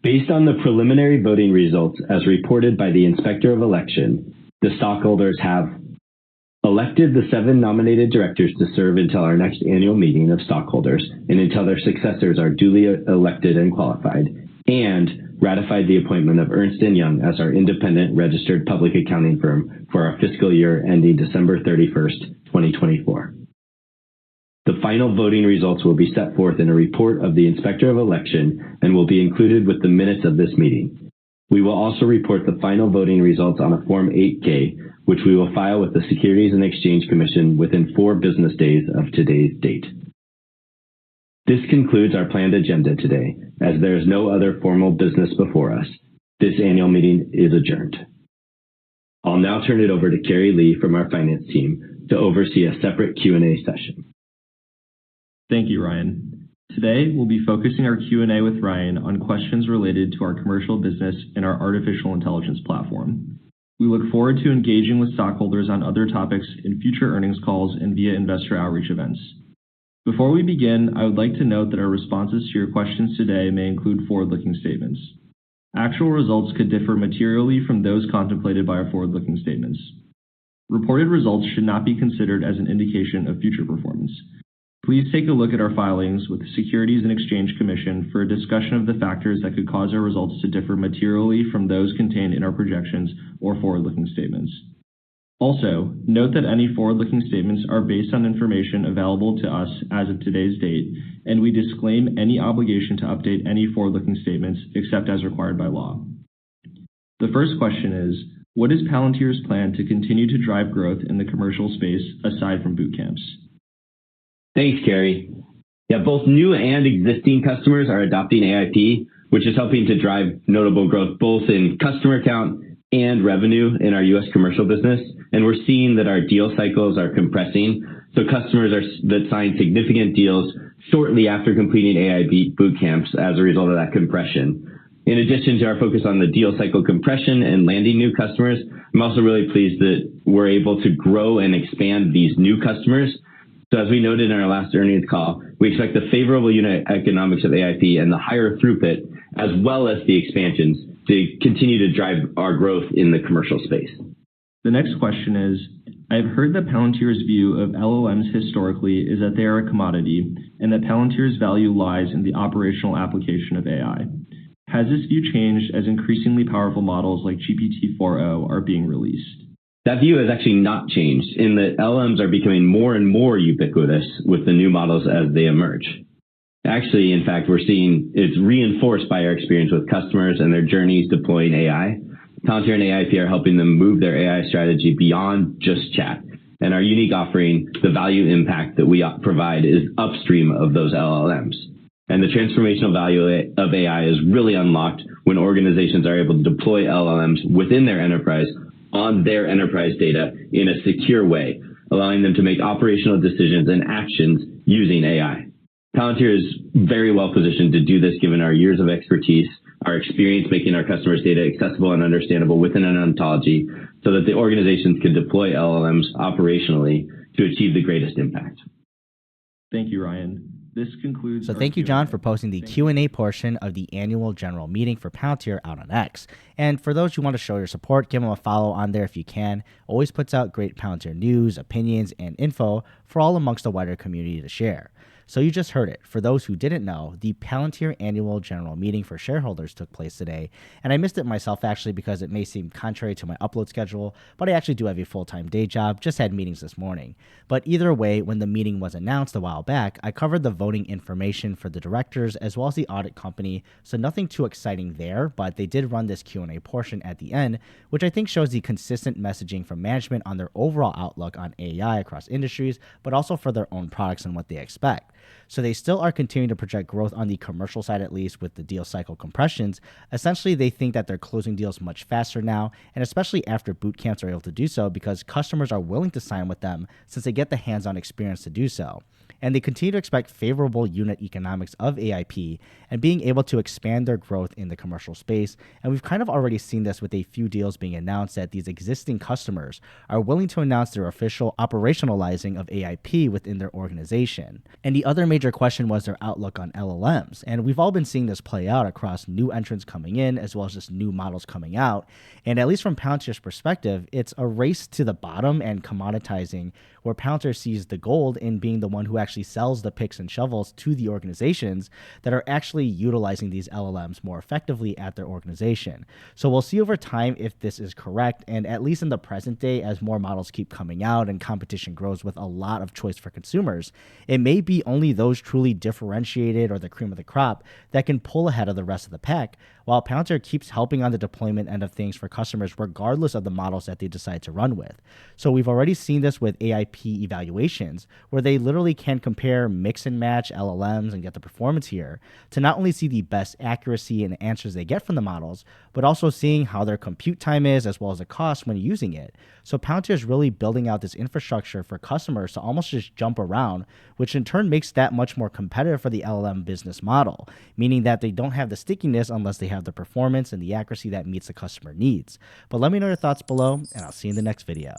Based on the preliminary voting results as reported by the Inspector of Election, the stockholders have elected the 7 nominated directors to serve until our next annual meeting of stockholders and until their successors are duly elected and qualified, and ratified the appointment of Ernst & Young as our independent registered public accounting firm for our fiscal year ending December 31st, 2024. The final voting results will be set forth in a report of the Inspector of Election and will be included with the minutes of this meeting. We will also report the final voting results on a Form 8-K, which we will file with the Securities and Exchange Commission within 4 business days of today's date. This concludes our planned agenda today. As there is no other formal business before us, this annual meeting is adjourned. I'll now turn it over to Carrie Lee from our finance team to oversee a separate Q&A session. Thank you, Ryan. Today, we'll be focusing our Q&A with Ryan on questions related to our commercial business and our artificial intelligence platform. We look forward to engaging with stockholders on other topics in future earnings calls and via investor outreach events. Before we begin, I would like to note that our responses to your questions today may include forward-looking statements. Actual results could differ materially from those contemplated by our forward-looking statements. Reported results should not be considered as an indication of future performance. Please take a look at our filings with the Securities and Exchange Commission for a discussion of the factors that could cause our results to differ materially from those contained in our projections or forward-looking statements. Also, note that any forward-looking statements are based on information available to us as of today's date, and we disclaim any obligation to update any forward-looking statements except as required by law. The first question is, what is Palantir's plan to continue to drive growth in the commercial space aside from boot camps? Thanks, Carrie. Yeah, both new and existing customers are adopting AIP, which is helping to drive notable growth both in customer count and revenue in our U.S. commercial business. And we're seeing that our deal cycles are compressing. So customers that sign significant deals shortly after completing AIP boot camps as a result of that compression. In addition to our focus on the deal cycle compression and landing new customers, I'm also really pleased that we're able to grow and expand these new customers. So as we noted in our last earnings call, we expect the favorable unit economics of AIP and the higher throughput, as well as the expansions, to continue to drive our growth in the commercial space. The next question is, I've heard that Palantir's view of LLMs historically is that they are a commodity and that Palantir's value lies in the operational application of AI. Has this view changed as increasingly powerful models like GPT-4o are being released? That view has actually not changed in that LLMs are becoming more and more ubiquitous with the new models as they emerge. Actually, in fact, we're seeing it's reinforced by our experience with customers and their journeys deploying AI. Palantir and AIP are helping them move their AI strategy beyond just chat. And our unique offering, the value impact that we provide, is upstream of those LLMs. And the transformational value of AI is really unlocked when organizations are able to deploy LLMs within their enterprise on their enterprise data in a secure way, allowing them to make operational decisions and actions using AI. Palantir is very well positioned to do this given our years of expertise, our experience making our customers' data accessible and understandable within an ontology so that the organizations can deploy LLMs operationally to achieve the greatest impact. Thank you, Ryan. This concludes. So thank you, John, for posting the Q&A portion of the annual general meeting for Palantir out on X. And for those who want to show your support, give them a follow on there if you can. Always puts out great Palantir news, opinions, and info for all amongst the wider community to share. So you just heard it. For those who didn't know, the Palantir annual general meeting for shareholders took place today, and I missed it myself actually because it may seem contrary to my upload schedule, but I actually do have a full-time day job, just had meetings this morning. But either way, when the meeting was announced a while back, I covered the voting information for the directors as well as the audit company, so nothing too exciting there, but they did run this Q&A portion at the end, which I think shows the consistent messaging from management on their overall outlook on AI across industries, but also for their own products and what they expect. So they still are continuing to project growth on the commercial side, at least with the deal cycle compressions. Essentially, they think that they're closing deals much faster now, and especially after boot camps are able to do so because customers are willing to sign with them since they get the hands-on experience to do so. and they continue to expect favorable unit economics of AIP and being able to expand their growth in the commercial space. And we've kind of already seen this with a few deals being announced that these existing customers are willing to announce their official operationalizing of AIP within their organization. And the other major question was their outlook on LLMs. And we've all been seeing this play out across new entrants coming in as well as just new models coming out. And at least from Palantir's perspective, it's a race to the bottom and commoditizing, where Palantir sees the gold in being the one who actually sells the picks and shovels to the organizations that are actually utilizing these LLMs more effectively at their organization. So we'll see over time if this is correct, and at least in the present day, as more models keep coming out and competition grows with a lot of choice for consumers, it may be only those truly differentiated or the cream of the crop that can pull ahead of the rest of the pack, while Palantir keeps helping on the deployment end of things for customers regardless of the models that they decide to run with. So we've already seen this with AIP evaluations, where they literally can compare mix and match LLMs and get the performance here to not only see the best accuracy and answers they get from the models, but also seeing how their compute time is as well as the cost when using it. So Palantir is really building out this infrastructure for customers to almost just jump around, which in turn makes that much more competitive for the LLM business model, meaning that they don't have the stickiness unless they have the performance and the accuracy that meets the customer needs. But let me know your thoughts below, and I'll see you in the next video.